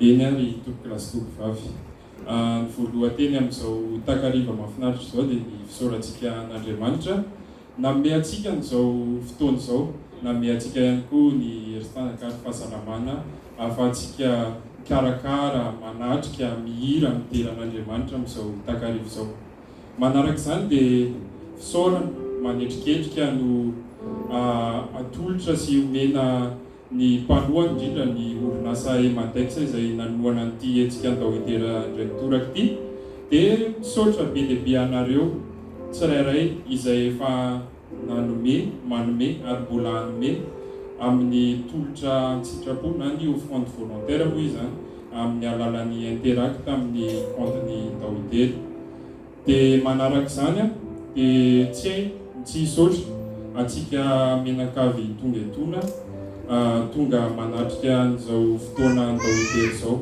Eny ary tompoko lasitoko vavy. Ny voalohanteny amin'izao takariva mahafinaritra izao dia ny fisaorantsika an'Andriamanitra nanome antsika n'izao fotoana izao, nanome antsika ihany koa ny herin-tanaka ny fahasalamana ahafahantsika mikarakara, manatrika, mihira, miteran'Andriamanitra amin'izao takariva izao. Manaraka izany dia fisaorana manetriketrika no atolotra sy omena ny mpanohana indrindra ny orinasa Ematex izay nanohana an'ity hetsika andao hitera Andrianitoraka ity, dia misaotra be dia be anareo tsirairay izay efa manome ary mbola hanome amin'ny tolotra sitrapo na ny offrande volontaire moa izany amin'ny alalan'ny Interact amin'ny compte-ny andao hitera. Dia manaraka izany dia tsy hisaotra antsika menakavy tonga etona tonga manatrika an'izao fotoana andao hitera izao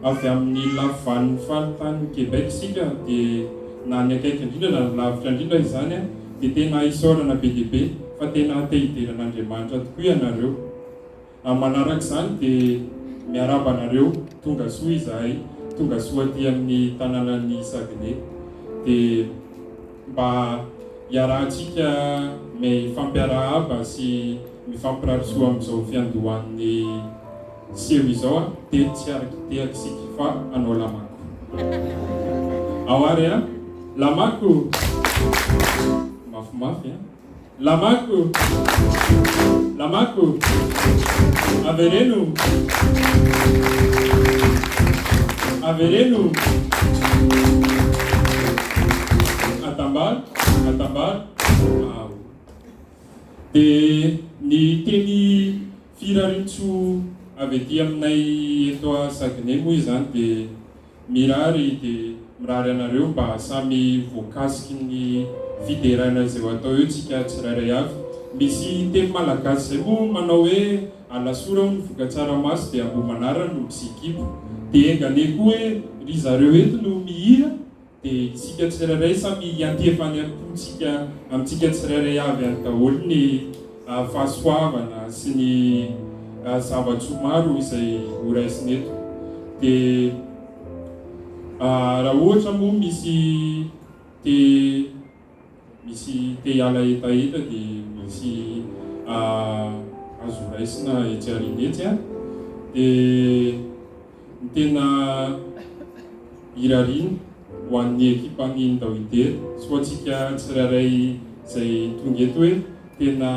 avy amin'ny lavan'ny faritany Québec sika, dia na ny akaiky indrindra na lavitra indrindra izany dia tena isaorana be dia be fa tena te hideran'Andriamanitra tokoa ianareo. Manaraka izany dia miaraba anareo tonga soa izahay, tonga soa aty amin'ny tanànan'ny Saguenay, dia mba hiarahantsika fampiarahaba sy mifampirary soa amin'izao fiandohan'ny seho izao dia tsy araki siky fa anao lamako. Awary lamako mafimafy lamako avereno atambar dia ny teny firarintso avy ety aminay eto Saguenay moa izany dia mirary anareo mba samy voakasiky ny fideraina izay atao eo tsika tsirairay avy. Misy teny malagasy zay moa manao hoe alasora ny voka-tsaramaso dia ambo manara no misikibo, dia engane koa hoe ry zareo eto no mihira dia isika tsirairay samy antefany ampontsika amintsika tsirairay avy any daholo ny fahasoavana sy ny zavatso maro izay horaisiny eto. Dia raha ohatra moa misy te hiala etaeta dia misy azo raisina etsy ariny etsy dia ny tena hirariny ho an'ny ekipan'ny Dawidery so atsika tsirairay izay tonga eto hoe tena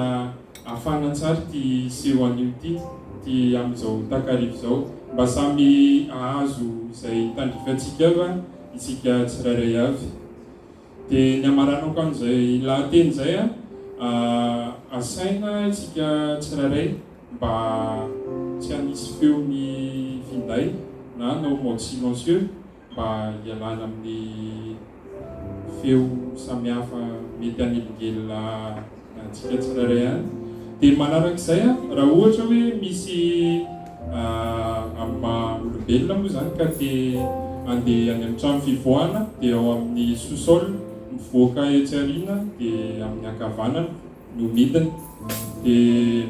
afana tsara ty seho an'io ty amin'izao takarivo izao mba samy ahazo izay tandrifantsika va isika tsirairay avy. Dia ny amaranako an'izay lahateny izay asaina isika tsirairay mba tsy hanisy feony finday na nao mode silencieux mba hialana amin'ny feo samihafa mety hanelingelina antsika tsirairay any. Dia manarak'izay raha ohatra hoe misy olombelona moa zany ka te andeha any amin'ny trano fivoahana dia ao amin'ny sous-sol mivoaka etsy arina dia amin'ny ankavanana no midina. Dia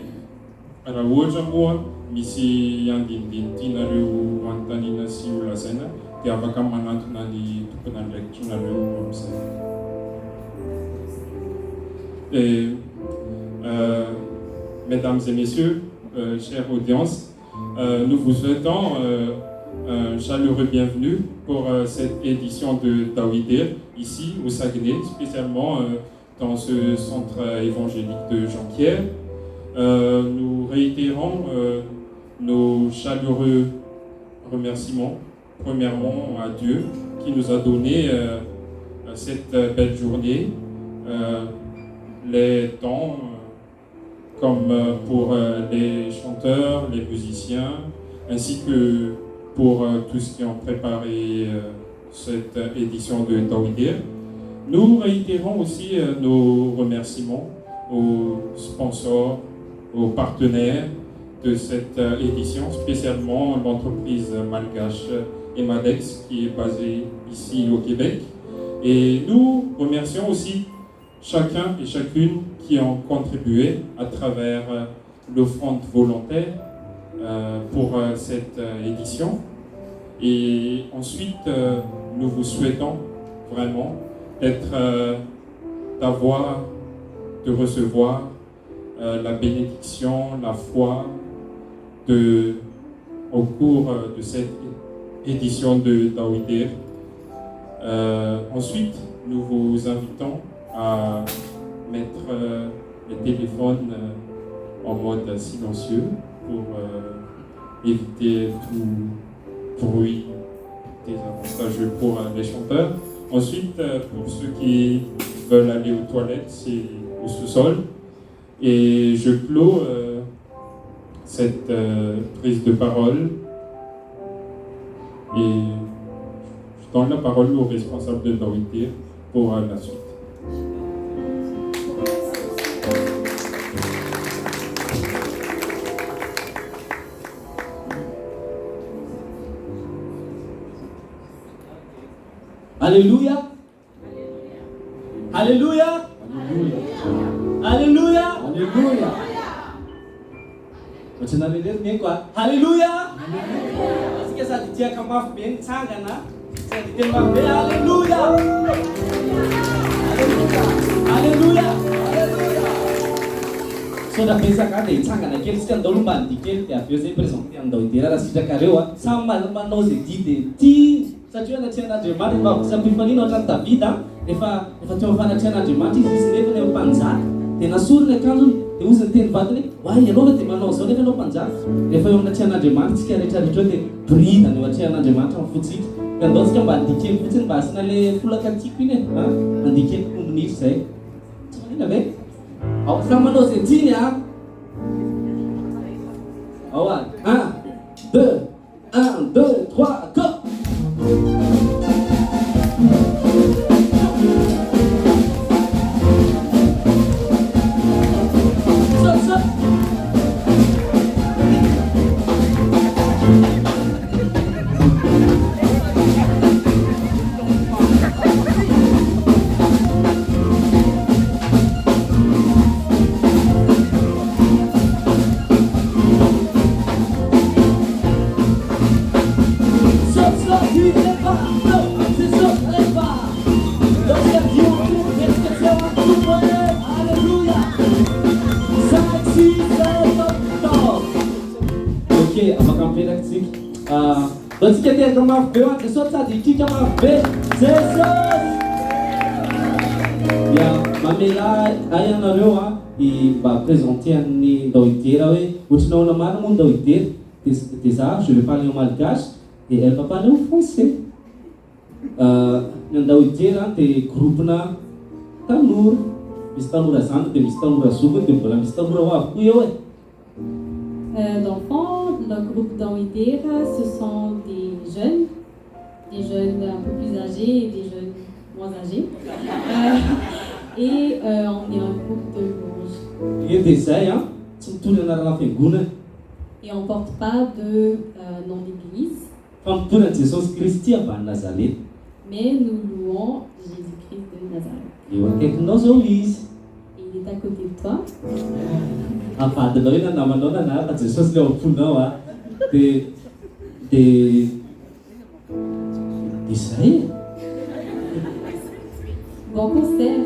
raha ohatra moa misy andinindiny tianareo anontaniana sy holazaina dia afaka manantona ny tompona andraikitrareo amin'izay. Mesdames et messieurs, chère audience, nous vous souhaitons un chaleureux bienvenue pour cette édition de Dawidery ici au Saguenay, spécialement dans ce centre évangélique de Jonquière. Nous réitérons nos chaleureux remerciements, premièrement à Dieu qui nous a donné cette belle journée, les temps comme pour les chanteurs, les musiciens, ainsi que pour tous ceux qui ont préparé cette édition de Dawidery. Nous réitérons aussi nos remerciements aux sponsors, aux partenaires de cette édition, spécialement l'entreprise malgache Emadex qui est basée ici au Québec. Et nous remercions aussi chacun et chacune qui ont contribué à travers l'offrande volontaire pour cette édition. Et ensuite, nous vous souhaitons vraiment de recevoir la bénédiction, la foi au cours de cette édition de Dawidery. Ensuite, nous vous invitons à mettre les téléphones en mode silencieux pour éviter tout bruit désavantageux pour les chanteurs. Ensuite, pour ceux qui veulent aller aux toilettes, c'est au sous-sol. Et je clôt cette prise de parole et je donne la parole au responsable de Dawidery pour la suite. Alléluia. Alléluia. Alléluia. Alléluia. Macam mana dia ni kuat? Haleluya. Sikit saja dia kamaf bien sangana. Saya ditembak be haleluya. Haleluya. Haleluya. Haleluya. Saotra betsaka dia hitsangana kely sika andao aloha mba handiha kely dia avy eo zay présenté andao idera raha sitrakareo a samy manao zay dia dia tia satria anatrian'Andriamanitra mba sampifanina ohatran'ny Davida rehefa tonga fanatrian'Andriamanitra izy nefa eo mpanjaka dia nasoriny akanjony dia ozy ny teny vatany hoe oay ianao dia manao zao nefa ianao mpanjaka rehefa eo aminatrian'Andriamanitra tsika rehetrarehetra eo dia brida ny atrian'Andriamanitra mifotsika dia andao tsika mba handiha kely fotsiny mba asina le folaka tiako iny e handiha kely kombinisy zay tsy manina ve ao samy manao zay diny a ao a 1 2 3 go Tsika teraka mafy be hoazy Jesosy sady hitrika mafy be Jesosy ia mamela ay anareo a mba présenter amin'ny ndao idera hoe ohatranao namana moa ndao idera dia za je vais parler en malgache et elle va parler en français ny andao idera dia groupena tanora misy tanora zany dia misy tanora zokony dia mbola misy tanora ho avy koa eo e d'enfants. Le groupe d'Anguidera, ce sont des jeunes un peu plus âgés et des jeunes moins âgés. Et on est un groupe de louanges. Et on ne porte pas de nom d'église. Mais nous louons Jésus-Christ de Nazareth. Il est à côté de toi. Bon concert.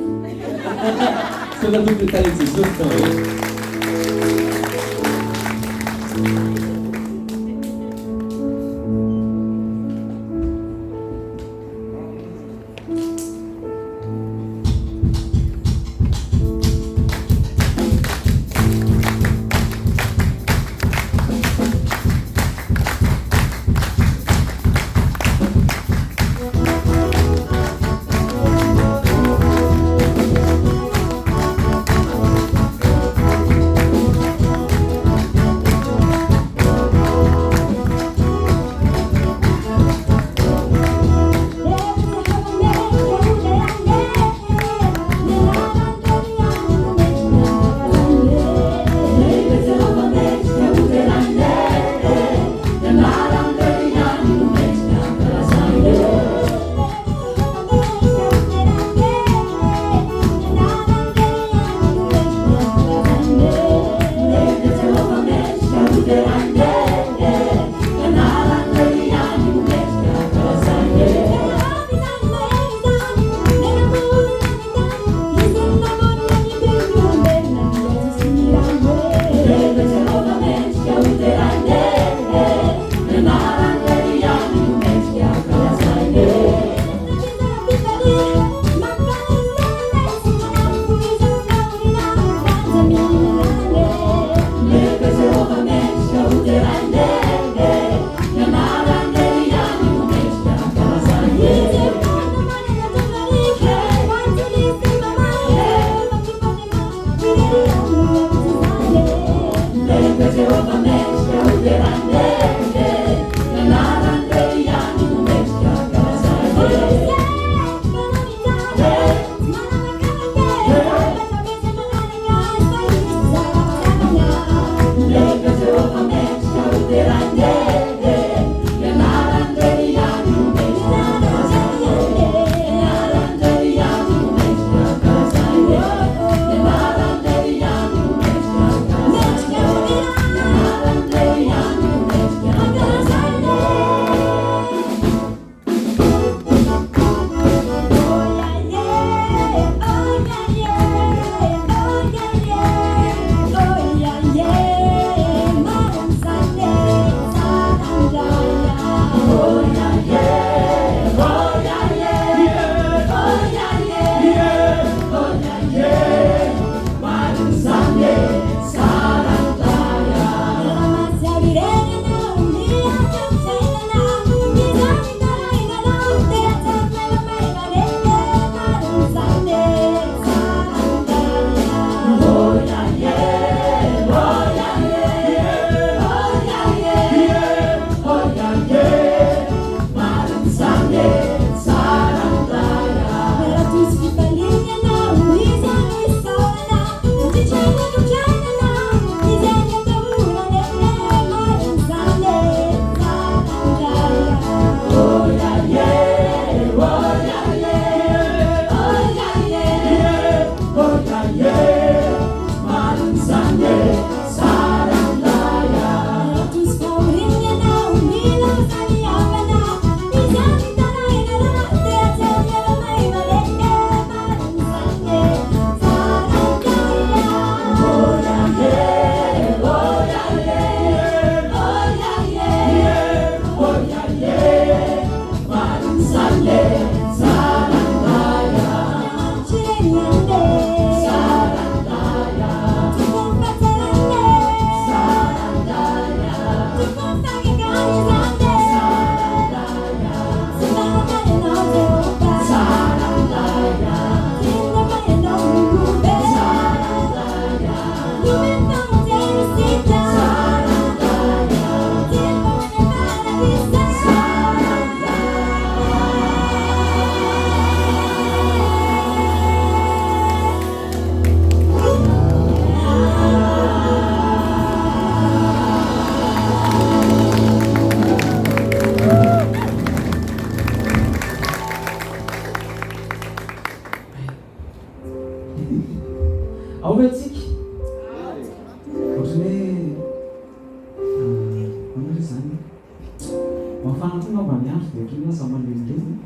fanantonao mariage dia otrany sa malemilemy.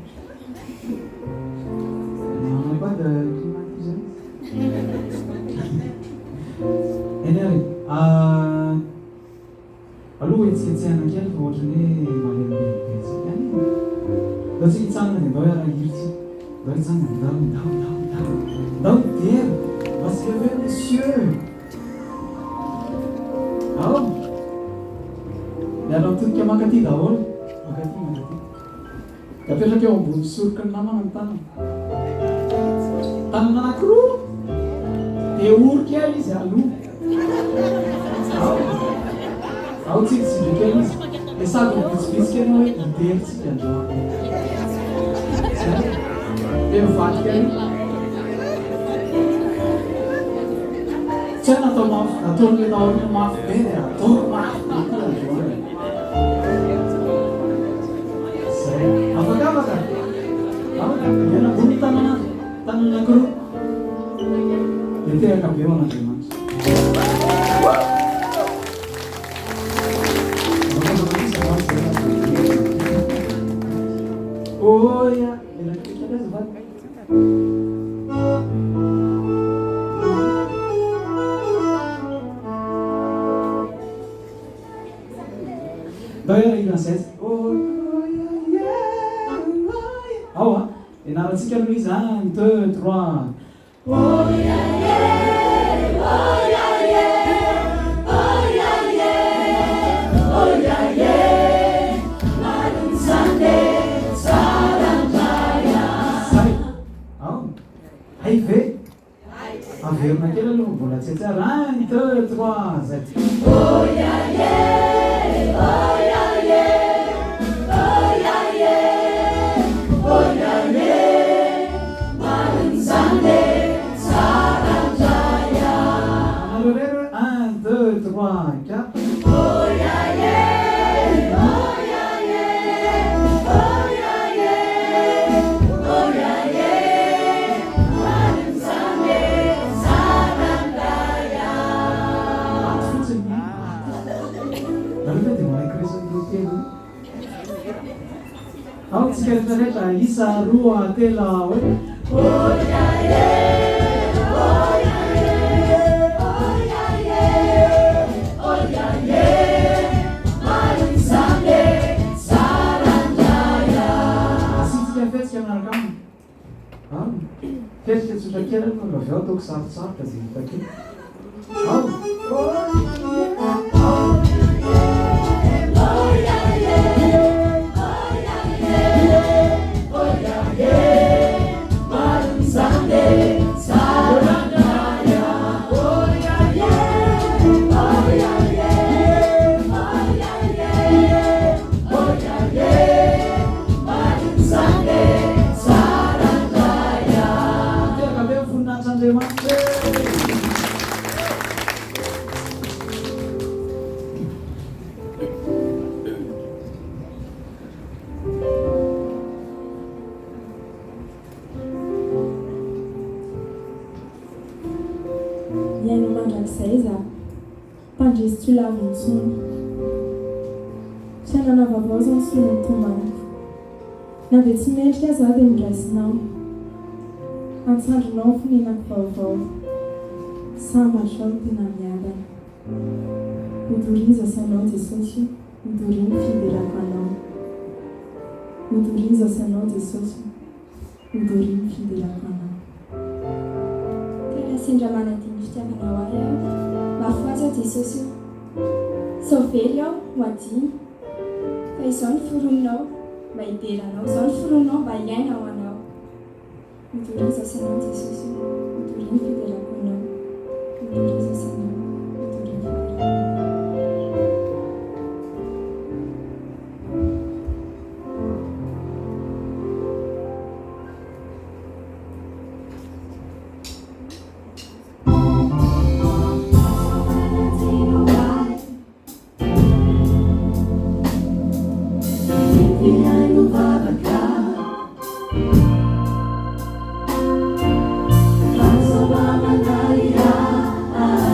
On pas de Henry, aloha etsihetsihana kely fa ohatrany hoe malemilemy betsika. Ndao tsika hitsangana dia ndao hiara hiritsy. Ndao hitsangana, ndao hidery. Va se lever, messieurs. Miala mitodika mankaty daholo. Mankaty. Apetraka eo ambony soroka ny namana ny tanana. Tanana anankiroa. Dia orokely izy aloha. Ao tsika kely izy. Dia sady mivitsivitsika ianao hoe hidery tsika androany. Dia mivaly kely. Tsy hay natao mafy, ataon'ilay naorina mafy be dia ataoko mafy be koa androany. Afaka. Yana ambony tanana anankiroa. Dia teraka be ho an'Andriamanitra. Oia, elakitra azy va. Ndao hiara iransaizy. Ao ianarantsika aloha izy 1, 2, 3. Hay ve? Averina kely aloha mbola tsy tsara 1, 2, 3 zay. Ao tsika rehetra isa roa telo hoe asitsika fetsika miaraka aminy. Fetsika tsotra kely aloha avy ao ataoko sarosarotra dia hita kely. Iaino mandrakizay za mpandresy tsy lavontsony fiainana vaovao zao ny sonony tombaniko na dia tsy mendrika za dia miraisinao antsandronao fonenako vaovao sambatrao tena miadana hodoriza sanao Jesosy hodoriny fiderako anao hodoriza sanao Jesosy hodoriny fiderako anao. Sendra manadiny fitiavanao ahy aho, mahafatsy aho Jesosy io. Sao very aho ho adiny, fa izao ny forononao mba hideranao, izao ny forononao mba hiaina ao anao. Midoriza sanao Jesosy, midoriny fiderako anao, midoriza sanao, midoriny fiderako anao. Casa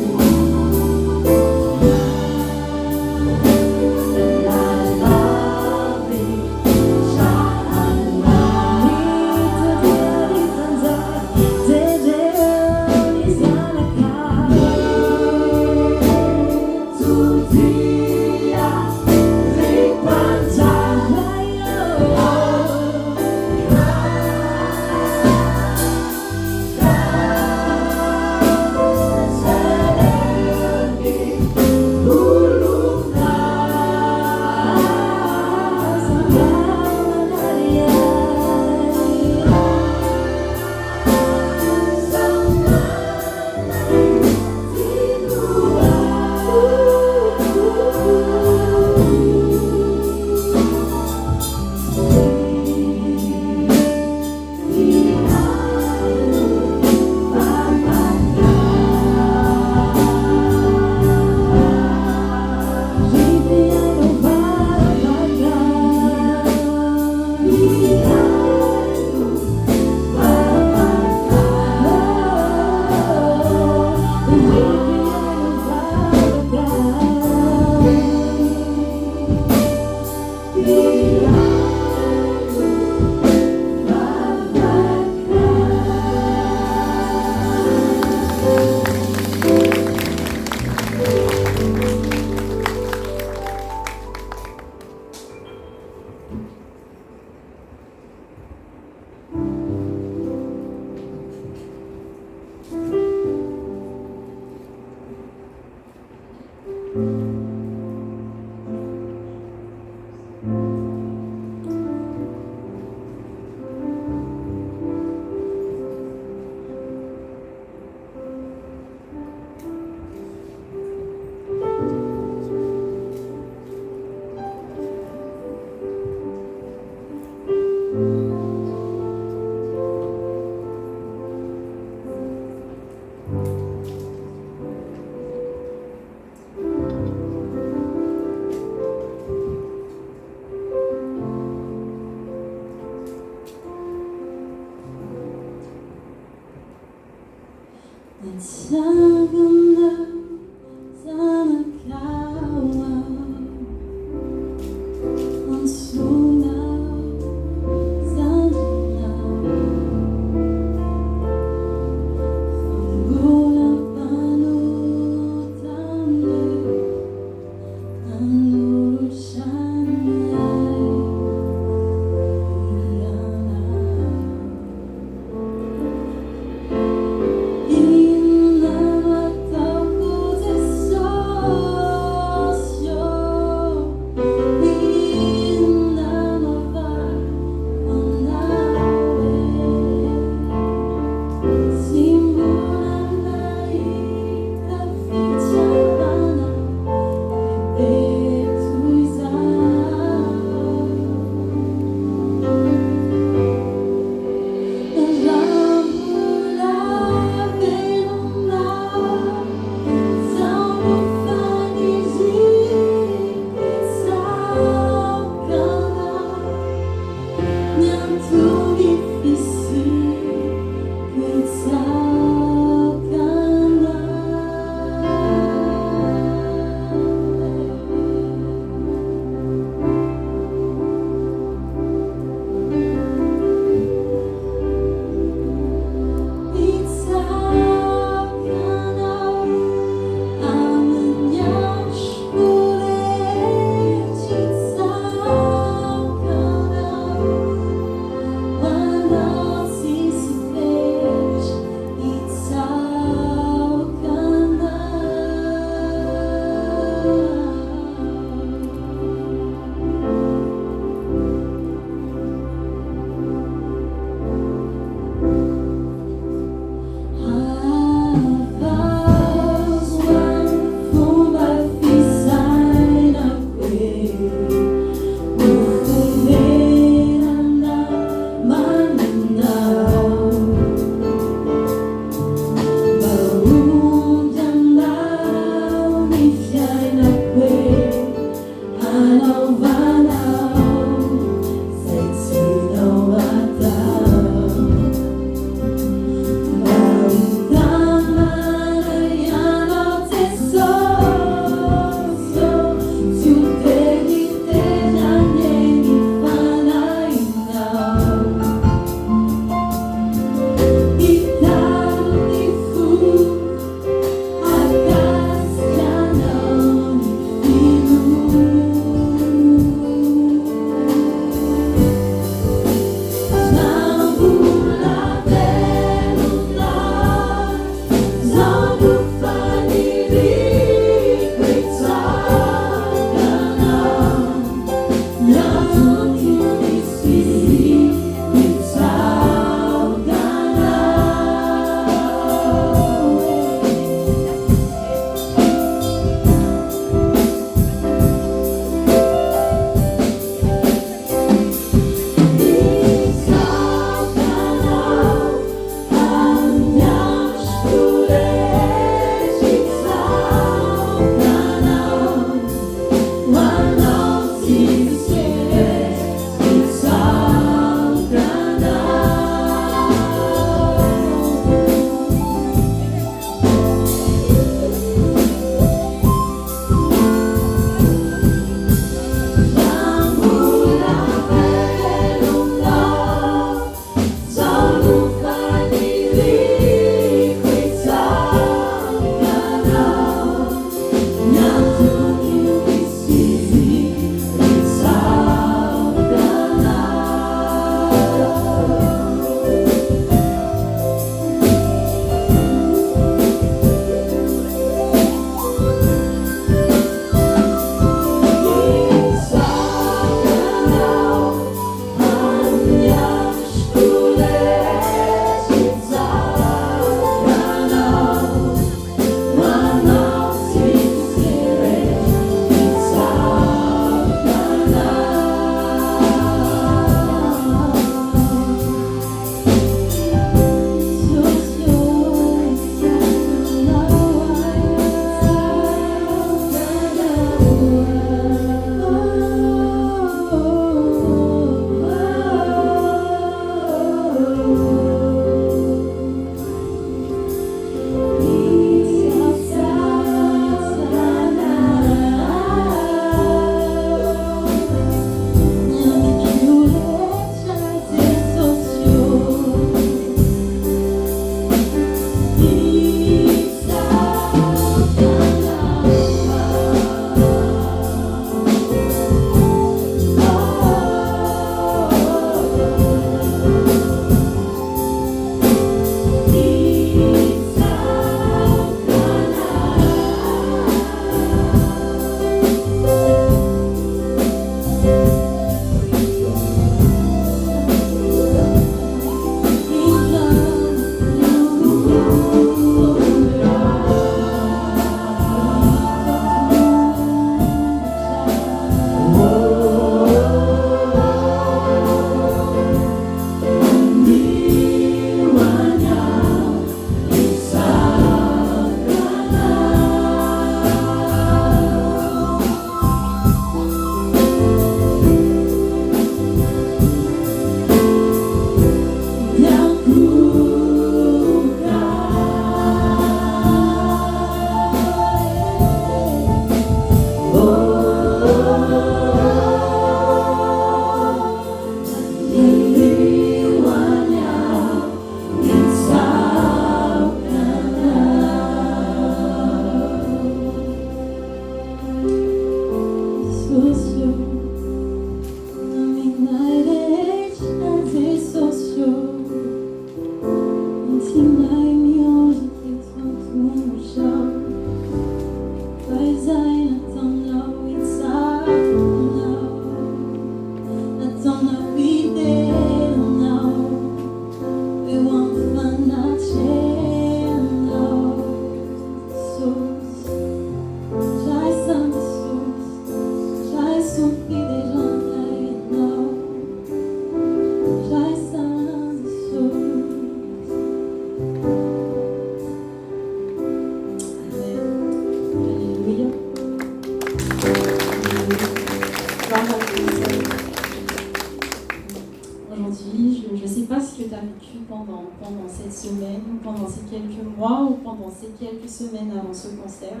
Aujourd'hui, je ne sais pas ce que tu as vécu pendant cette semaine, ou pendant ces quelques mois, ou pendant ces quelques semaines avant ce concert.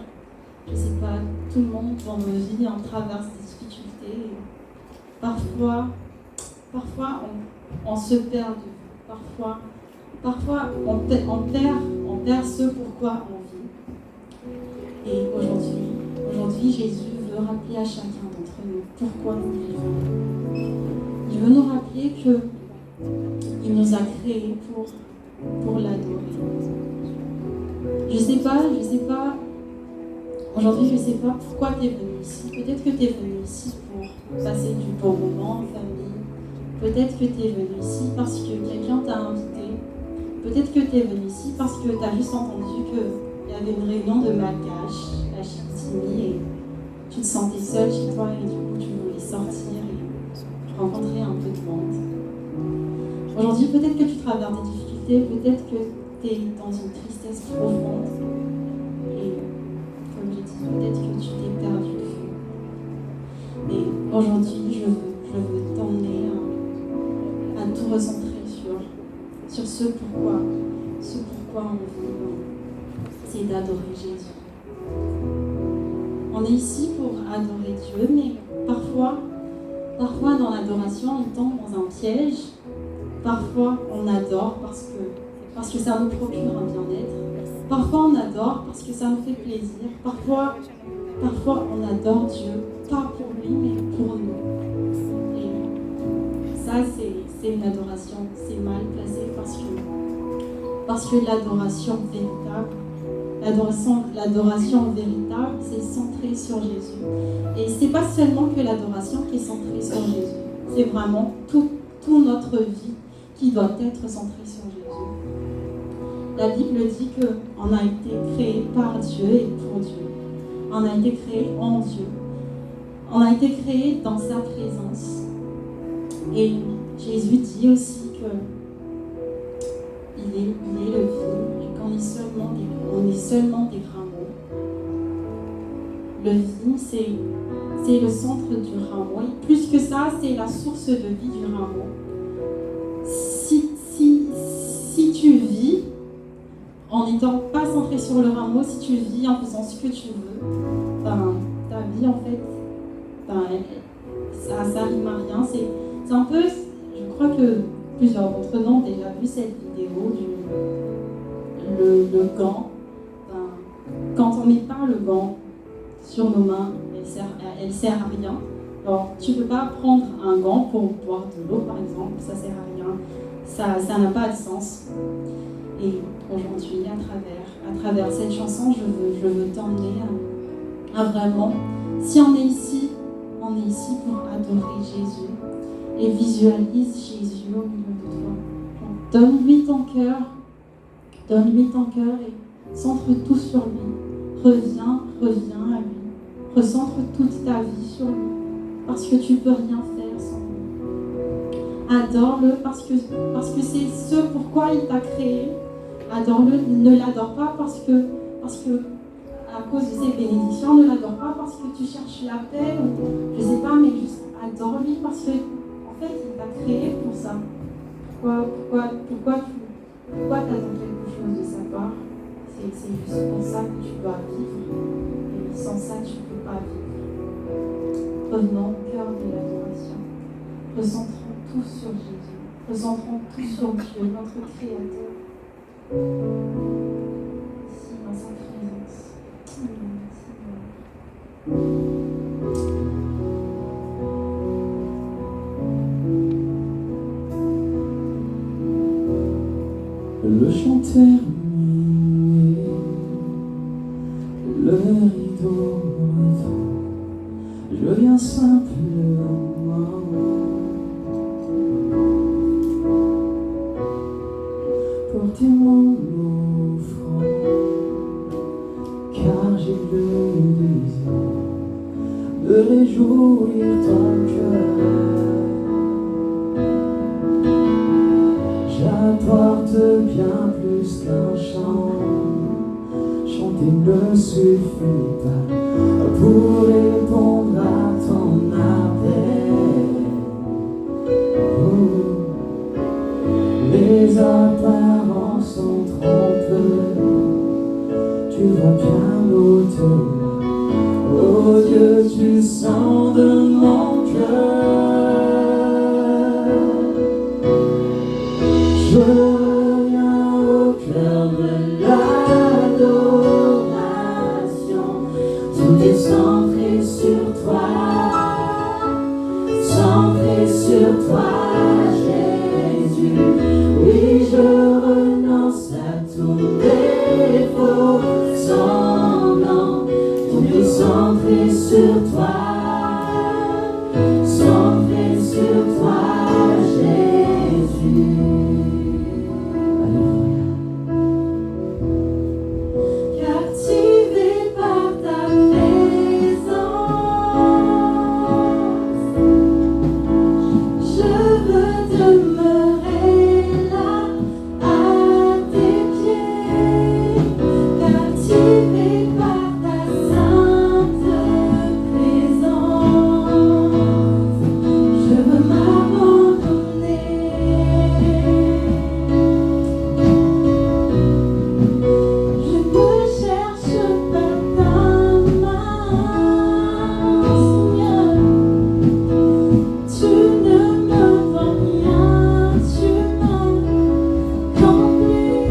Je ne sais pas, tout le monde dans nos vies on traverse des difficultés. Parfois on se perd de vue. Parfois on perd ce pourquoi on vit. Et aujourd'hui, Jésus veut rappeler à chacun d'entre nous pourquoi nous vivons. Il veut nous rappeler qu'il nous a créés pour l'adorer. Je sais pas, aujourd'hui je sais pas pourquoi tu es venu ici. Peut-être que tu es venu ici pour passer du bon moment en famille. Peut-être que tu es venu ici parce que quelqu'un t'a invité. Peut-être que tu es venu ici parce que tu as juste entendu qu'il y avait une réunion de malgaches à Chicoutimi et tu te sentais seul chez toi et du coup tu voulais sortir et rencontrer un peu de monde. Aujourd'hui, peut-être que tu traverses des difficultés, peut-être que tu es dans une tristesse profonde et comme j'ai dit, peut-être que tu t'es perdu de vue. Mais aujourd'hui, je veux t'emmener à tout recentrer sur ce pourquoi on vit, c'est d'adorer Jésus. On est ici pour adorer Dieu, mais parfois dans l'adoration, on tombe dans un piège. Parfois, on adore parce que ça nous procure un bien-être. Parfois, on adore parce que ça nous fait plaisir. Parfois on adore Dieu, pas pour lui, mais pour nous. Et ça, c'est une adoration, c'est mal placé parce que l'adoration véritable, c'est centré sur Jésus. Et c'est pas seulement que l'adoration qui est centrée sur Jésus, c'est vraiment toute notre vie qui doit être centrée sur Jésus. La Bible dit qu'on a été créé par Dieu et pour Dieu. On a été créé en Dieu. On a été créé dans sa présence. Et Jésus dit aussi qu'il est le vide et qu'on est seulement des rameaux. Le vide, c'est le centre du rameau. Et plus que ça, c'est la source de vie du rameau. Si tu vis en n'étant pas centré sur le rameau, si tu vis en faisant ce que tu veux, ta vie en fait, ça rime à rien. C'est un peu, je crois que plusieurs d'entre nous ont déjà vu cette vidéo le gant. Quand on met pas le gant sur nos mains, elle sert à rien. Alors, tu ne peux pas prendre un gant pour boire de l'eau, par exemple, ça sert à rien. Ça n'a pas de sens. Et aujourd'hui, à travers cette chanson, je veux t'emmener à vraiment, si on est ici pour adorer Jésus. Et visualise Jésus au milieu de toi. Donne-lui ton cœur et centre tout sur lui. Reviens à lui. Recentre toute ta vie sur lui. Parce que tu ne peux rien faire sans lui. Adore-le parce que c'est ce pourquoi il t'a créé. Adore-le, ne l'adore pas parce que à cause de ses bénédictions, ne l'adore pas parce que tu cherches la paix ou je sais pas, mais juste adore-lui parce que en fait il t'a créé pour ça. Pourquoi t'attends quelque chose de sa part? C'est juste pour ça que tu dois vivre. Et sans ça, tu ne peux pas vivre. Revenons au cœur de l'adoration. Recentrons tout sur Jésus. Recentrons tout sur Dieu, notre Créateur. Ici, dans sa présence. Le chant terminé, le rideau revint, je viens simplement porter mon offrande, car j'ai le désir de réjouir ton cœur. J'apporte bien plus qu'un chant. Chanter ne suffit pas pour répondre à ton appel. les apparences sont trompeuses. Tu vois bien au-delà. Oh Dieu, tu sens de mon cœur. Je reviens au cœur de l'adoration. Tout est centré sur toi, centré sur toi, Jésus. Oui, je renonce à tout défaut semblant. Tout est centré sur toi, centré sur toi, Jésus. Alléluia. Captivé par ta présence, je veux demeurer là à tes pieds. Captivé par ta sainte présence, je veux m'abandonner. Je ne cherche pas ta main, Seigneur. Tu ne me vends rien, tu m'as conduit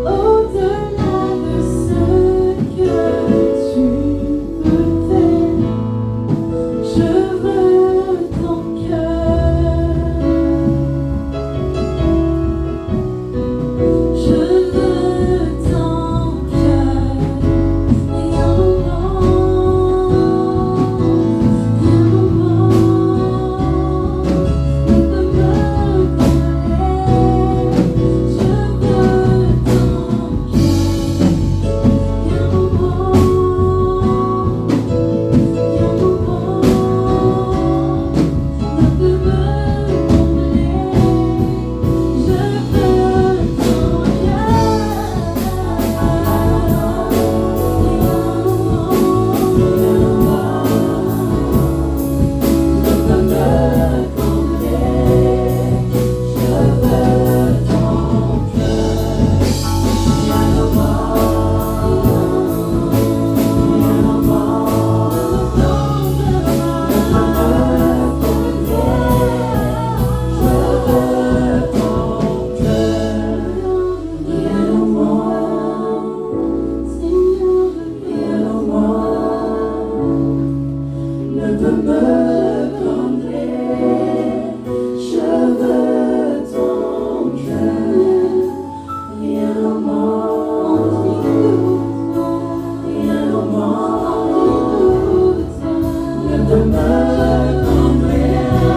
au-delà de ce que tu peux faire. Je veux ton cœur. Je veux ton cœur. Et un moment, ne peut me coller. Je veux ton cœur. Et un moment, ne peut me combler. Je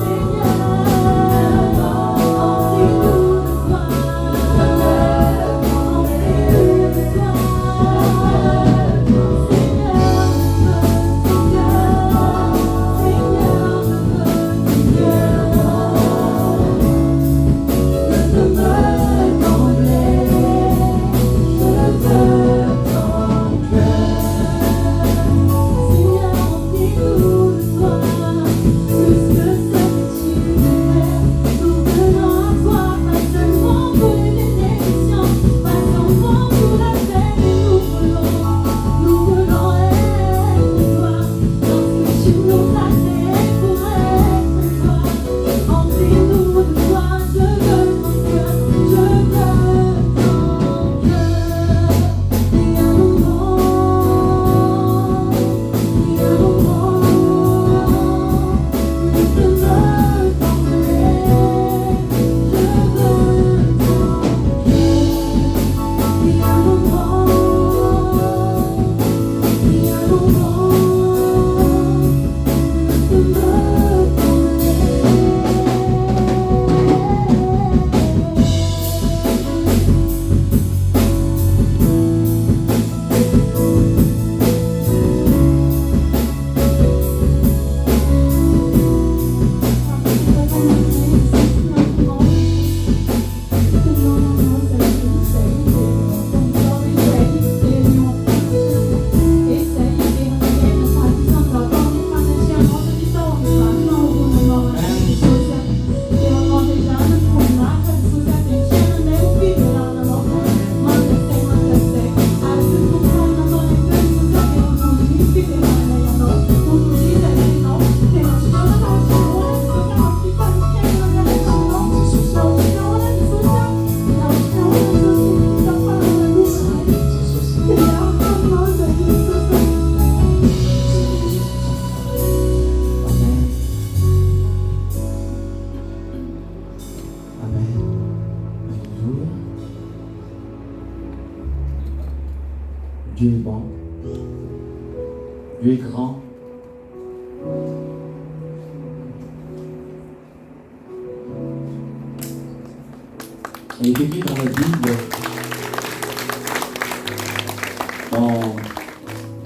veux ton Dieu est bon. Dieu est grand. Il est écrit dans la Bible,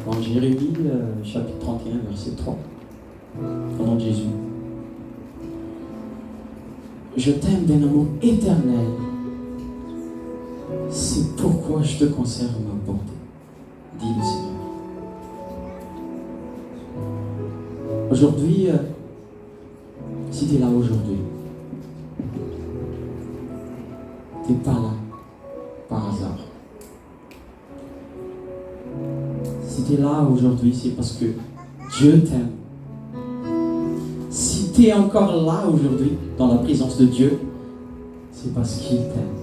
dans Jérémie, chapitre 31, verset 3, au nom de Jésus. Je t'aime d'un amour éternel. C'est pourquoi je te conserve ma bonté, dit le Seigneur. Aujourd'hui, si tu es là aujourd'hui, tu n'es pas là par hasard. Si tu es là aujourd'hui, c'est parce que Dieu t'aime. Si tu es encore là aujourd'hui, dans la présence de Dieu, c'est parce qu'il t'aime.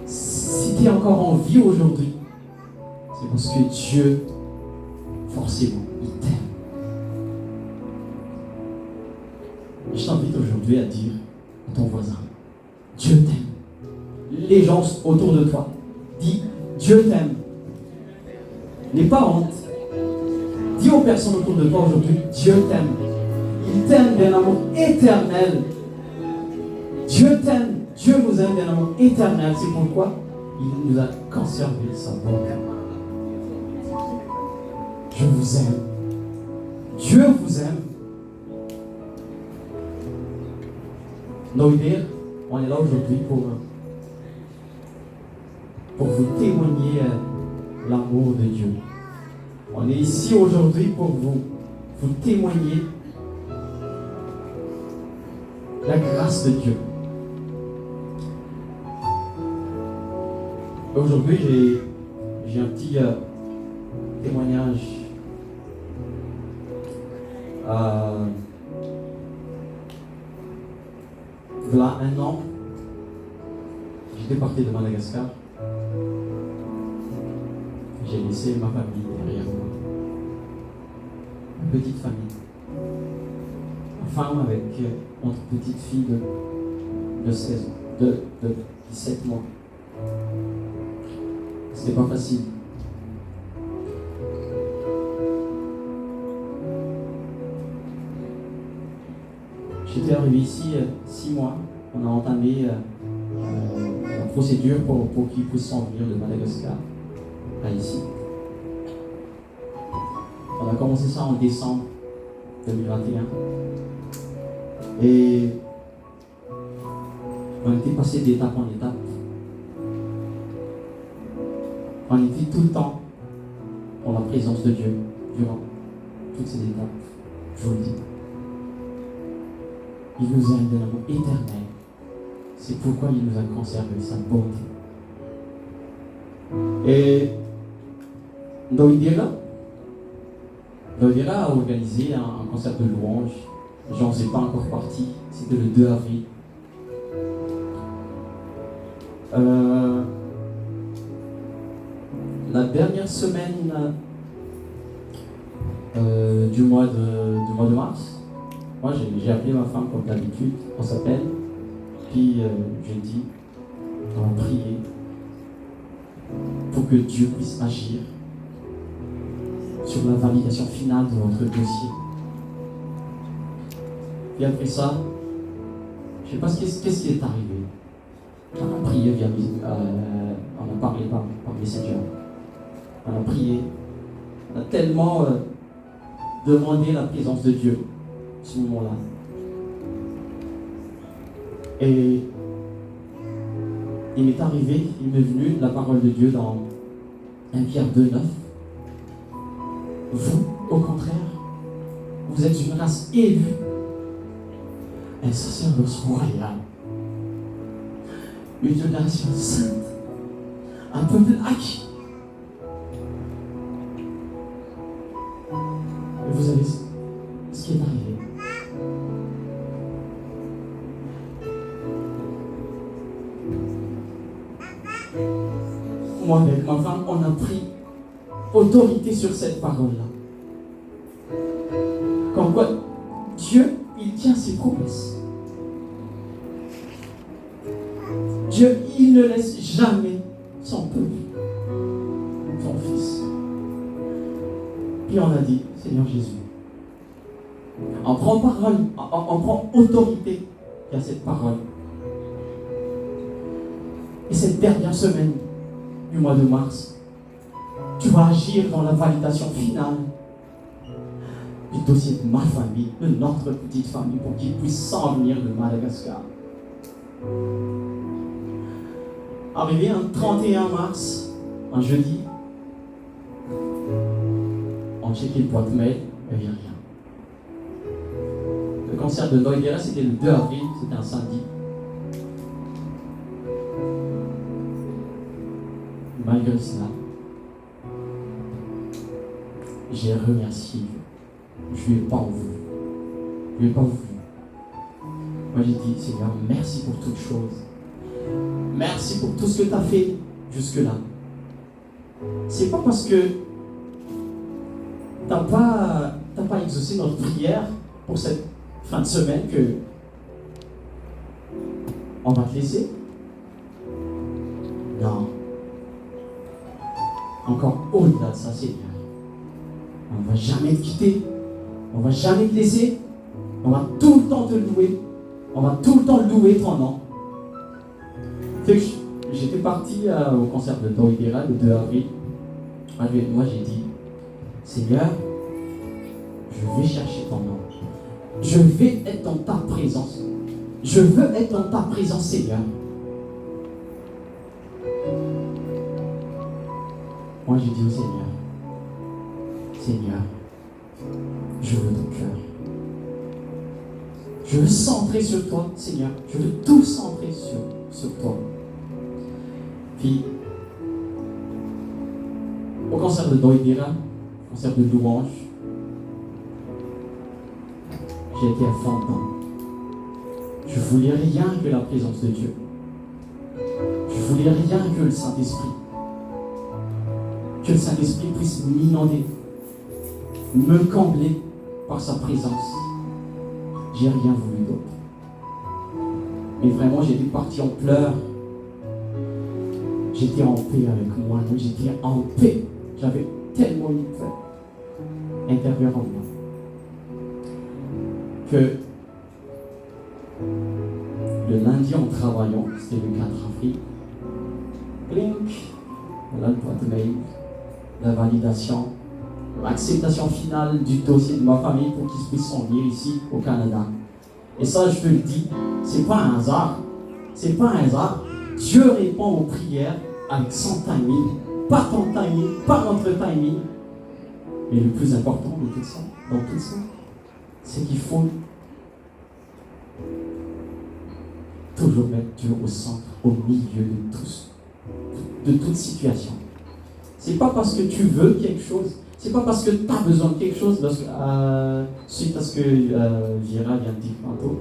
Si tu es encore en vie aujourd'hui, c'est parce que Dieu, forcément, il t'aime. Je t'invite aujourd'hui à dire à ton voisin, Dieu t'aime. Les gens autour de toi, dis, Dieu t'aime. N'aie pas honte. Dis aux personnes autour de toi aujourd'hui, Dieu t'aime. Il t'aime d'un amour éternel. Dieu t'aime. Dieu nous aime d'un amour éternel. C'est pourquoi il nous a conservé sa bonté. Je vous aime. Dieu vous aime. Noïdir, on est là aujourd'hui pour vous témoigner l'amour de Dieu. On est ici aujourd'hui pour vous témoigner la grâce de Dieu. Aujourd'hui, j'ai un petit témoignage. Voilà un an, j'étais parti de Madagascar. J'ai laissé ma famille derrière moi. Une petite famille. Une femme avec notre petite fille de 16 ans, de 17 mois. C'était pas facile. J'étais arrivé ici 6 mois. On a entamé la procédure pour qu'ils puissent s'en venir de Madagascar à ici. On a commencé ça en décembre 2021. Et on était passé d'étape en étape. On était tout le temps en la présence de Dieu durant toutes ces étapes. Je vous le dis. Il nous aime d'un amour éternel. C'est pourquoi il nous a conservé sa bonté. Et Noïdira a organisé un concert de louange. J'en suis pas encore parti. C'était le 2 avril. La dernière semaine du mois de mars, moi j'ai appelé ma femme comme d'habitude, on s'appelle, puis j'ai dit, on va prier pour que Dieu puisse agir sur la validation finale de votre dossier. Et après ça, je ne sais pas qu'est-ce qui est arrivé. On a prié on a parlé par Messenger. On a prié. On a tellement demandé la présence de Dieu à ce moment-là. Et il m'est arrivé, il m'est venu la parole de Dieu dans 1 Pierre 2,9. Vous, au contraire, vous êtes une race élue, un sacerdoce royal, une nation sainte, un peuple acquis. Et vous savez ce qui est arrivé. Moi, avec ma femme, on a pris autorité sur cette parole-là. Comme quoi, Dieu, il tient ses promesses. Dieu, il ne laisse jamais son peuple. Puis on a dit, Seigneur Jésus, on prend parole, on prend autorité à cette parole. Et cette dernière semaine du mois de mars, tu vas agir dans la validation finale du dossier de ma famille, de notre petite famille, pour qu'il puisse s'en venir de Madagascar. Arrivé un 31 mars, un jeudi, on checkait le boîte mail, il n'y avait rien. Le concert de Noiguera, c'était le 2 avril, c'était un samedi. Malgré cela, j'ai remercié Dieu. Je ne lui ai pas voulu. Je ne lui ai pas voulu. Moi j'ai dit, Seigneur, merci pour toutes choses. Merci pour tout ce que tu as fait jusque-là. C'est pas parce que tu n'as pas exaucé notre prière pour cette fin de semaine que on va te laisser. Non. Encore au-delà de ça, Seigneur. On ne va jamais te quitter. On ne va jamais te laisser. On va tout le temps te louer. On va tout le temps louer ton nom. J'étais parti au concert de Noiguera le 2 avril. Moi, j'ai dit, Seigneur, je vais chercher ton nom. Je vais être dans ta présence. Je veux être dans ta présence, Seigneur. Moi, j'ai dit au Seigneur, Seigneur, je veux ton cœur. Je veux centrer sur toi, Seigneur. Je veux tout centrer sur toi. Puis, au concert de Noiguera, concert de louange, j'ai été à fond dedans. Je voulais rien que la présence de Dieu. Je voulais rien que le Saint-Esprit. Que le Saint-Esprit puisse m'inonder, me combler par sa présence. J'ai rien voulu d'autre. Mais vraiment, j'étais parti en pleurs. J'étais en paix avec moi. J'étais en paix. J'avais tellement une paix intérieure en moi que le lundi en travaillant, c'était le 4 avril, blink, voilà le boîte mail, la validation, l'acceptation finale du dossier de ma famille pour qu'ils puissent s'en venir ici au Canada. Et ça, je te le dis, c'est pas un hasard. C'est pas un hasard. Dieu répond aux prières avec son timing, pas ton timing, pas notre timing. Mais le plus important de tout ça, dans tout ça, c'est qu'il faut toujours mettre Dieu au centre, au milieu de toute situation. C'est pas parce que tu veux quelque chose, c'est pas parce que tu as besoin de quelque chose, suite à ce que Vira vient de dire tantôt.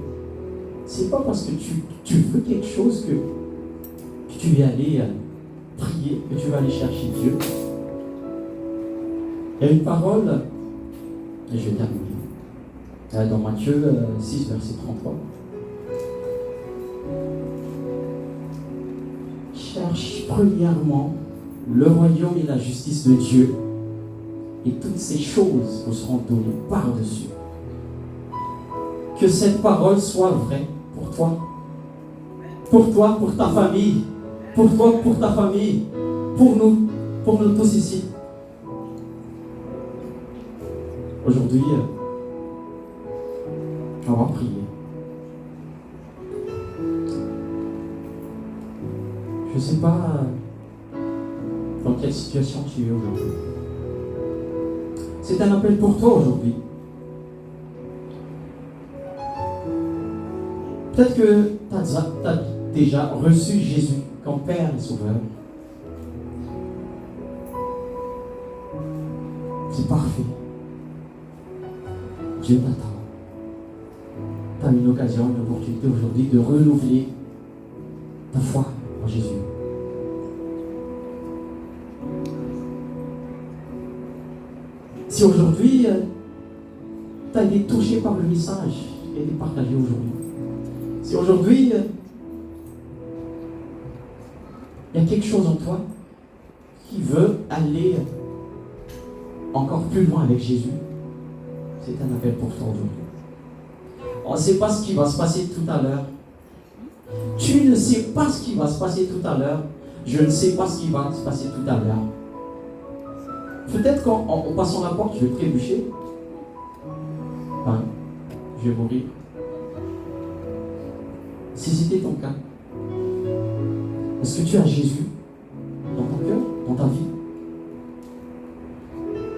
C'est pas parce que tu veux quelque chose que tu vas aller prier, que tu vas aller chercher Dieu. Il y a une parole, et je vais terminer, dans Matthieu 6, verset 33. Cherche premièrement le royaume et la justice de Dieu, et toutes ces choses vous seront données par-dessus. Que cette parole soit vraie pour toi, pour ta famille, pour toi, pour ta famille, pour nous tous ici. Aujourd'hui, on va prier. Je ne sais pas dans quelle situation tu es aujourd'hui. C'est un appel pour toi aujourd'hui. Peut-être que tu as déjà reçu Jésus comme Père et Sauveur. C'est parfait. Dieu t'attend. Tu as une occasion, une opportunité aujourd'hui de renouveler ta foi en Jésus. Si aujourd'hui tu as été touché par le message qui a été partagé aujourd'hui, si aujourd'hui il y a quelque chose en toi qui veut aller encore plus loin avec Jésus, c'est un appel pour toi aujourd'hui. On ne sait pas ce qui va se passer tout à l'heure. Tu ne sais pas ce qui va se passer tout à l'heure. Je ne sais pas ce qui va se passer tout à l'heure. Peut-être qu'en passant la porte, je vais trébucher. Enfin, je vais mourir. Si c'était ton cas, est-ce que tu as Jésus dans ton cœur, dans ta vie?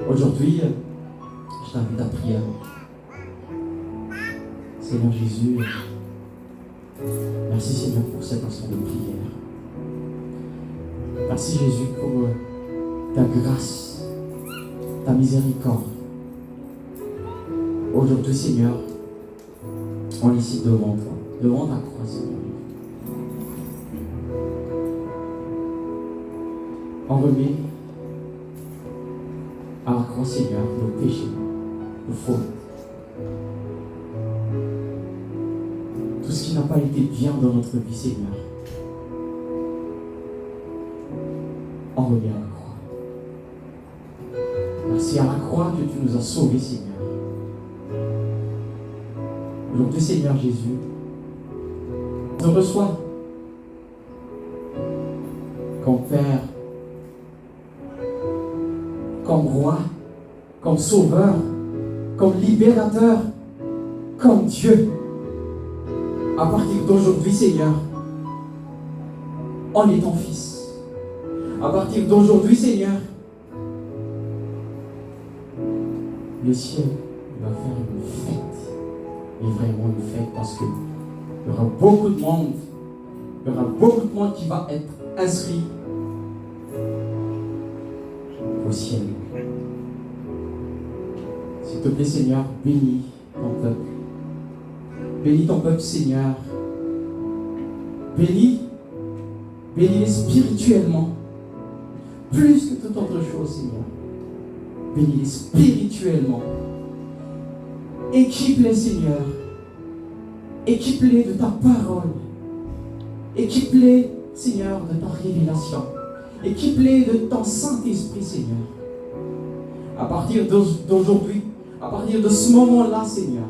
Aujourd'hui, je t'invite à prier. Seigneur Jésus, merci Seigneur pour cet instant de prière. Merci Jésus pour ta grâce, ta miséricorde. Aujourd'hui Seigneur, on est ici devant toi, devant ta croix Seigneur. On remet à la croix Seigneur nos péchés, nos fautes. Tout ce qui n'a pas été bien dans notre vie, Seigneur, on remet à la croix. Merci à la croix que tu nous as sauvés, Seigneur. Aujourd'hui, Seigneur Jésus, je te reçois comme Père, comme Roi, comme Sauveur, comme Libérateur, comme Dieu. À partir d'aujourd'hui, Seigneur, on est ton Fils. À partir d'aujourd'hui, Seigneur, le ciel va faire une fête. Et vraiment une fête parce qu'il y aura beaucoup de monde. Il y aura beaucoup de monde qui va être inscrit au ciel. S'il te plaît, Seigneur, bénis ton peuple. Bénis ton peuple, Seigneur. Bénis-les spirituellement. Plus que toute autre chose, Seigneur. Bénis-les spirituellement. Équipe-les, Seigneur. Équipe-les de ta parole. Équipe-les, Seigneur, de ta révélation. Équipe-les de ton Saint-Esprit, Seigneur. À partir d'aujourd'hui, à partir de ce moment-là, Seigneur,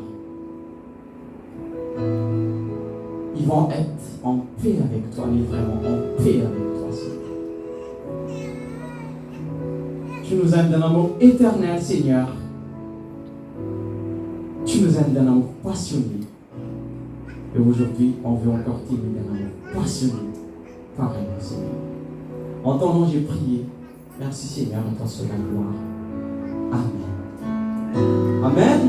ils vont être en paix avec toi, mais vraiment en paix avec toi, Seigneur. Tu nous aimes d'un amour éternel, Seigneur. Tu nous aimes d'un amour passionné. Et aujourd'hui, on veut encore t'aimer d'un amour passionné. Pareil, Seigneur. En ton nom, j'ai prié. Merci, Seigneur, à toi seul la gloire. Amen. Amen.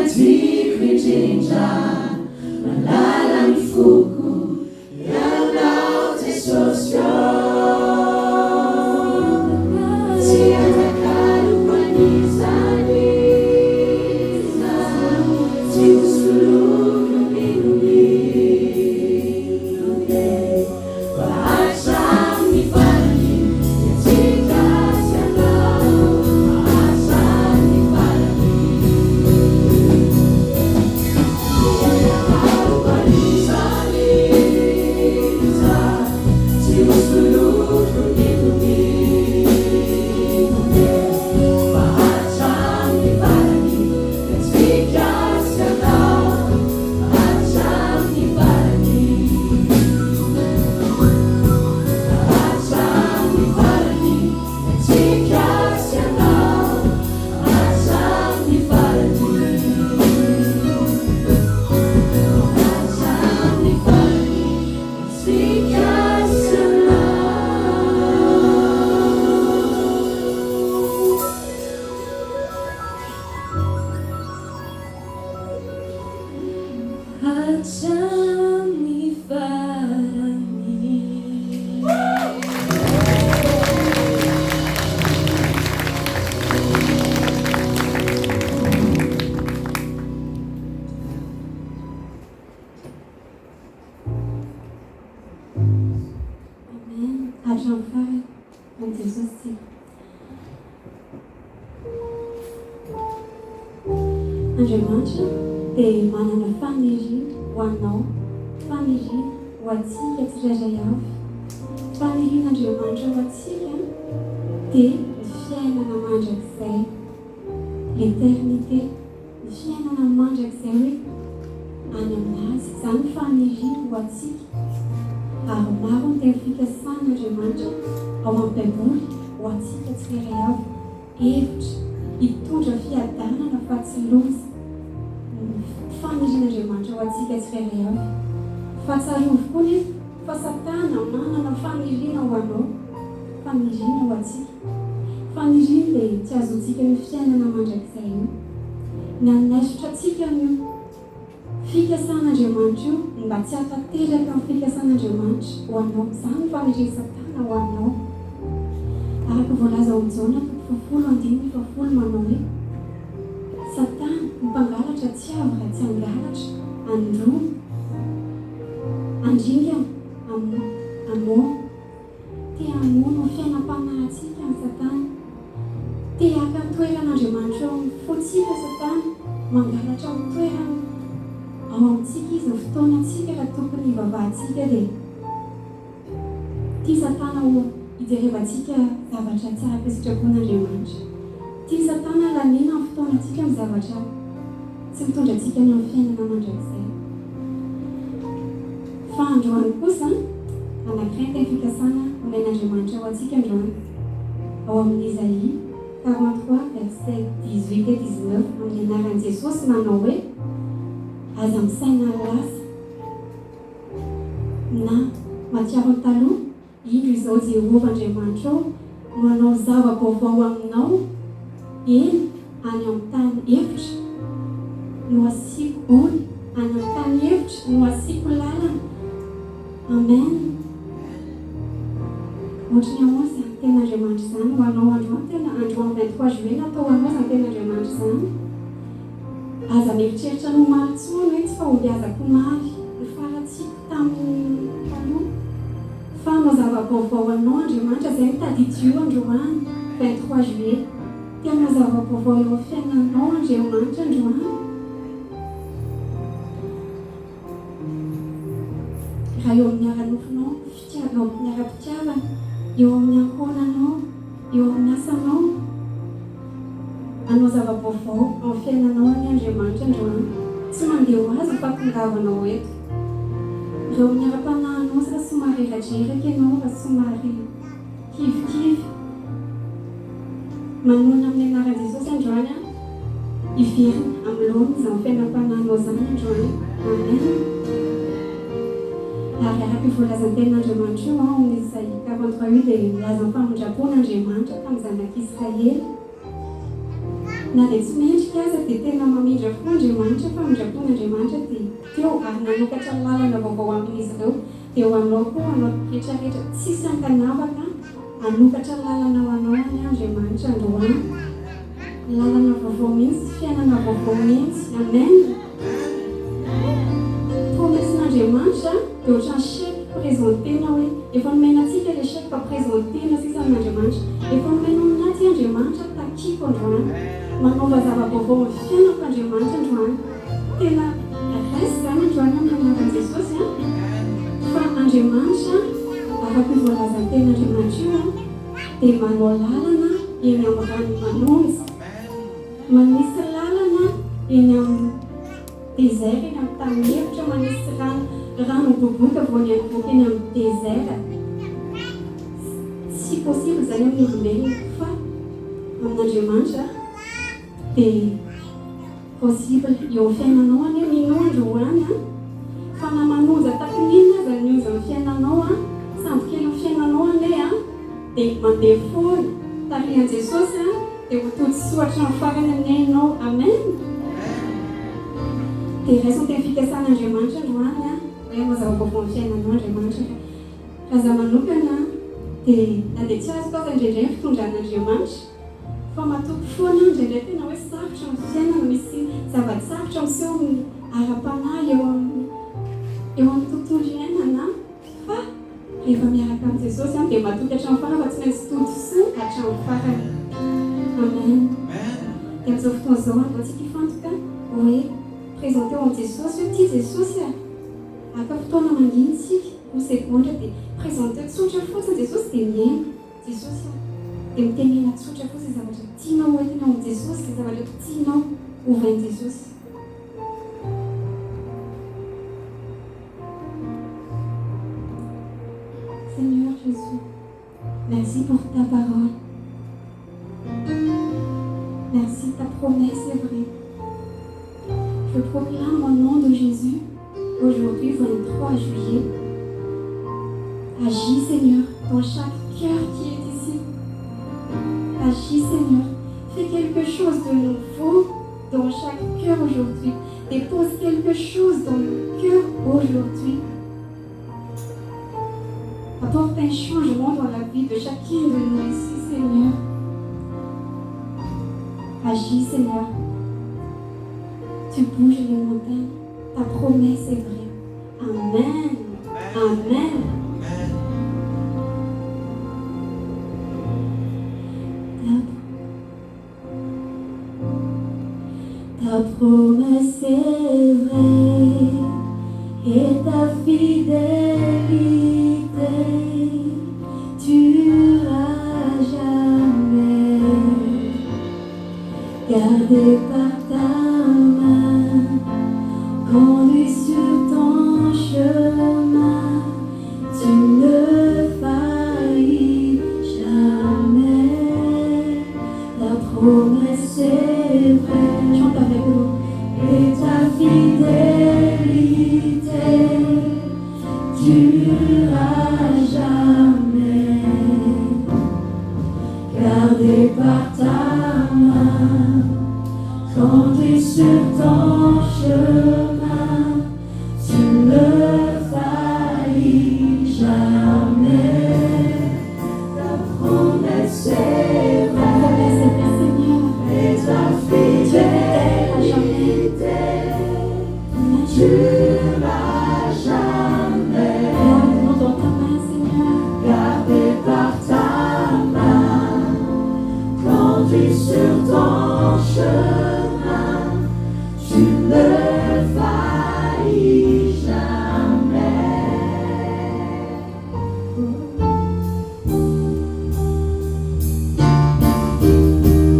tiako indrindra malala ny foko ianao Jesosy tsy atakalo manizany tsy hosoloko minonino fa hatramy farany atsika sy anao hatramy farany atakalo manizany tsy hosoloko minonino Andriamanitra dia manana fanery ho anao, fanery ho antsika tsirairay avy. Fanerian'Andriamanitra ho antsika dia ny fiainana mandrakizay, l'éternité, ny fiainana mandrakizay hoe any aminazy. Izany fanery ho antsika. Ary maro ny tena fikasan'Andriamanitra ao amin'ny Baiboly ho antsika tsirairay avy. Hevitra hitondra fiadanana fa tsy loza. Fanerian'Andriamanitra ho antsika tsirairay avy. Fahatsiarovy koa izy fa Satana manana faneriana ho anao, faneriana ho antsika. Faneriana dia tsy azontsika ny fiainana mandrakizay io. Nanesitra antsika io fikasan'Andriamanitra io mba tsy hatanteraka ny fikasan'Andriamanitra ho anao. Izany fanerian'ny Satana ho anao. Araka voalaza ao amin'ny Jaona 7:10 manao hoe Satana mpangalatra tsy avy raha tsy hangalatra, androa, andringana, amoa. Te hamono fiainam-panahintsika ny Satana. Te haka ny toeran'Andriamanitra ao amin'ny fontsika Satana, mangalatra amin'ny toerana ao amintsika izy, ny fotoanantsika raha tokony hivavahantsika dia tia Satana ho hijerevantsika zavatra tsy araka sitrapon'Andriamanitra. Tia Satana lanina amin'ny fotoanantsika amin'ny zavatra tsy mitondra antsika ny amin'ny fiainana mandrakizay. Fa androany kosa anankiray ny fikasana omen'Andriamanitra ho antsika androany. Ao amin'ny Isaïe 43:18-19 amin'ny anaran'i Jesosy manao hoe aza misaina lasa na matsiaro ny taloha, indro izao Jehovah Andriamanitra ao no anao zava-baovao aminao. Eny any amin'ny tany hevitra no asiako ony, any amin'ny tany hevitra no asiako lalana. Amen. Ohatrany ahoana izany ten'Andriamanitra izany ho anao androany, tena androany 23 juillet natao ho anao izany ten'Andriamanitra izany. Aza mieritreritra no maritsoana hoe tsy fahombiazako mary ny faratsiko tamin'ny taloha. Fa no zava-baovao anao Andriamanitra izay mitadidio androany 23 juillet. Tena zava-baovao eo amin'ny fiainanao Andriamanitra androany. Raha eo amin'ny ara-nofinao, eo amin'ny ara-pitiavana, eo amin'ny ankonanao, eo amin'ny asanao, anao zava-baovao amin'ny fiainanao ny Andriamanitra androany. Tsy mandeha ho azy fa tongavanao eto. Raha eo amin'ny ara-panahinao raha somary eradraraka ianao, raha somary kivikivy, manona amin'ny anaran'i Jesosy androany iverina amin'ny lohany izany fiainam-panahinao izany androany. Amen. Ary araka voalazan'ny ten'Andriamanitra io amin'ny Isaïe 43 dia milaza ny famindrapon'Andriamanitra tamin'ny zanak'Israely. Na dia tsy mendrika aza dia tena mamindra fo Andriamanitra Andriamanitra fa mindrapon'Andriamanitra dia teo ary nanokatra lalana vaovao amin'izy ireo dia ho anao koa anao rehetrarehetra tsisy ankanavaka anokatra lalana ho anao any Andriamanitra androany lalana vaovao mihitsy fiainana vaovao mihitsy amen promessin'Andriamanitra dia ohatran'ny chèque présenténa hoe efa nomenantsika le chèque fa présenténa sisa amin'Andriamanitra efa nomena aminaty Andriamanitra takiko androany manova zava-baovao amin'ny fiainako Andriamanitra androany tena resy zany androany amin'ny anaran'i Jesosy fa Andriamanitra afaka ivoalazan-ten'Andriamanitra io dia manao lalana eny amin'ny rano manonjy manisy lalana eny amin'ny désert eny amin'ny tany hevitra manisy rano boboka voany avoaka eny amin'ny désert si possible zany amin'ny olombelona fa amin'Andriamanitra dia possible eo amin'ny fiainanao any minao androany fa na manoza takin'inona aza nioza amin'ny fiainanao samby kely amin'ny fiainanao ane dia mandeha foana tarihan'i Jesosy dia ho todi-soatra amin'ny farany amin'ny ainao amen dia raison tena fikasan'Andriamanitra androany hoe mazava-baovao amin'ny fiainanao Andriamanitra raha za manokana dia na dia tsy azo kosa indraindray ny fitondran'Andriamanitra fa matoky foana indraindray tena hoe sarotra amin'ny fiainana misy zava-tsarotra miseho amin'ny ara-panahy eo amin'ny tontolo iainana fa rehefa miaraka amin'ny Jesosy dia matoky hatramin'ny farany fa tsy maintsy todosoa hatramin'ny farany amen dia amin'izao fotoana izao antsika hifantoka hoe présenté ao amin'ny Jesosy hoe ity Jesosy aka fotoana manginitsika ho segondra dia présenté tsotra fotsiny Jesosy dia miaina Jesosy dia mitenena tsotra fotsiny zavatra tianao hoentina ao amin'ny Jesosy dia zavatra tianao hovain'i Jesosy Seigneur Jésus, merci pour ta parole. Merci, ta promesse est vraie. Je proclame au nom de Jésus, aujourd'hui 23 juillet, agis Seigneur dans chaque cœur qui est ici. Agis Seigneur, fais quelque chose de nouveau dans chaque cœur aujourd'hui. Dépose quelque chose dans le cœur aujourd'hui. Apporte un changement dans la vie de chacun de nous ici, Seigneur. Agis, Seigneur. Tu bouges les montagnes. Ta promesse est vraie. Amen. Amen. Ta promesse est vraie et ta fidélité durera jamais. Gardé par ta main, conduit sur ton chemin, tu ne faillis jamais. Ta promesse est vraie, chante avec nous, et ta fidélité durera jamais. Gardé par ta main, conduit sur ton chemin, tu ne faillis jamais. Ta promesse est vraie, Seigneur, et ta fidélité durera jamais. Garde dans ta main, Seigneur, gardé par ta main, conduit sur ton chemin, tu ne faillis jamais.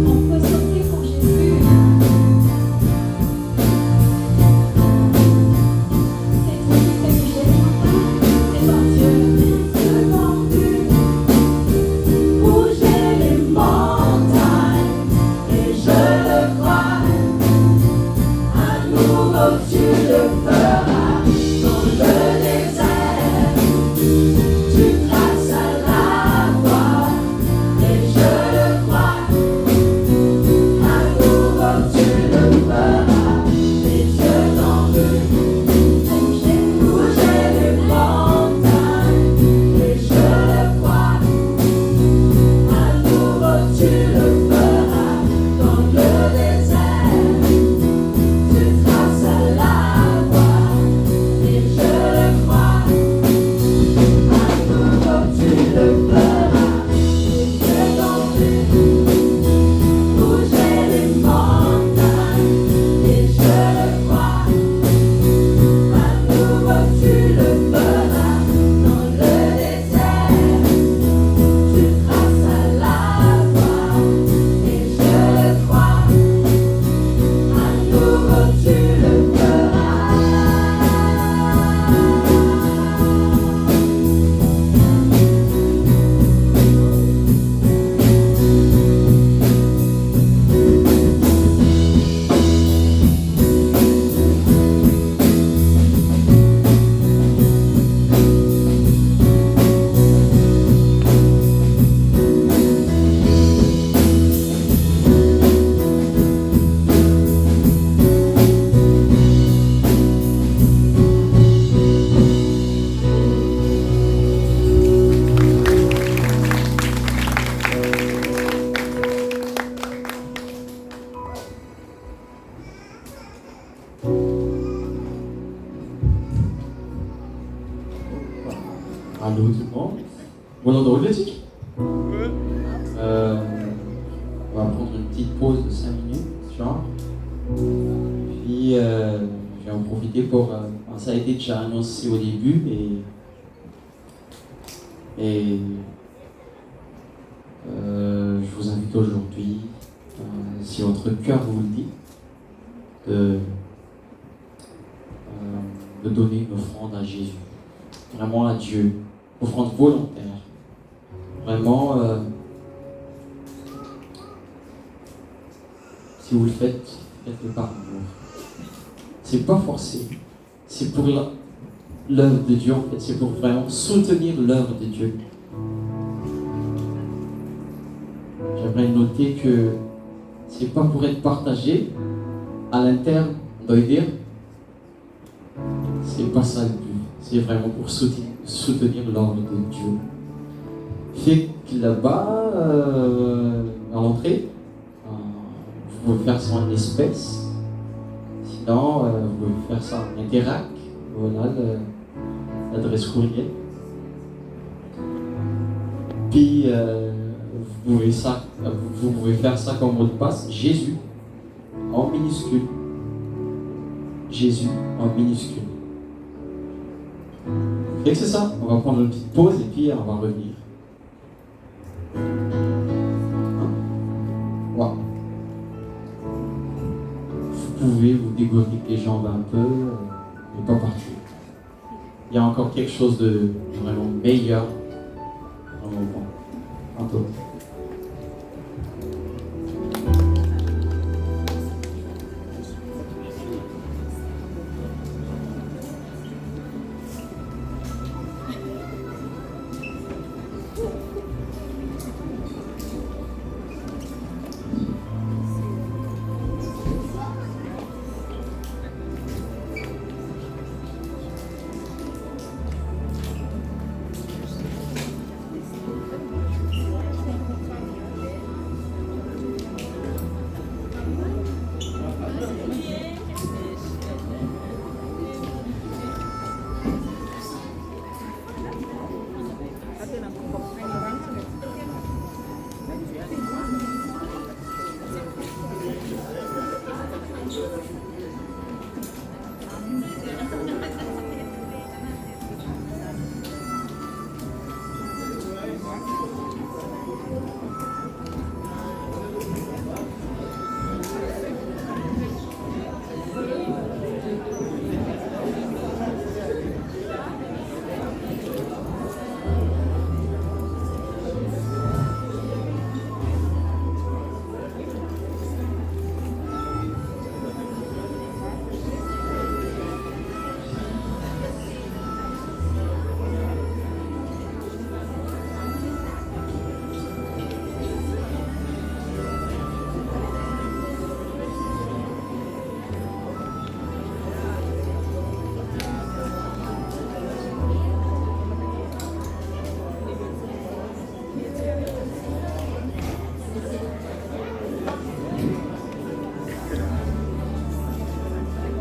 On peut sauter pour Jésus. C'est tout ce que j'ai demandé, c'est par Dieu. Devant Dieu, bouger les montagnes, et je le crois. À nouveau tu le feras dans le désert. Tu traces à la voie, et je le crois. À nouveau tu le feras, et Allô tout le monde. Bon endroit de l'éthique. On va prendre une petite pause de 5 minutes, genre. Puis je vais en profiter pour. Ça a été déjà annoncé au début et je vous invite aujourd'hui, si votre cœur vous le dit, de donner une offrande à Jésus, vraiment à Dieu, offrande volontaire. Vraiment, si vous le faites, faites-le par amour. C'est pas forcé, c'est pour l'œuvre de Dieu en fait, c'est pour vraiment soutenir l'œuvre de Dieu. J'aimerais noter que c'est pas pour être partagé à l'interne, on doit dire, c'est pas ça le but, c'est vraiment pour soutenir l'œuvre de Dieu. Fait que là-bas, à l'entrée, vous pouvez faire ça en espèces, sinon vous pouvez faire ça en Interac, voilà l'adresse courriel. Puis vous pouvez faire ça comme mot de passe, Jésus en minuscule. Jésus en minuscule. Fait que c'est ça, on va prendre une petite pause et puis on va revenir. Wow. Vous pouvez vous dégourdir les jambes un peu, mais pas partout. Il y a encore quelque chose de vraiment meilleur dans le moment. Un peu.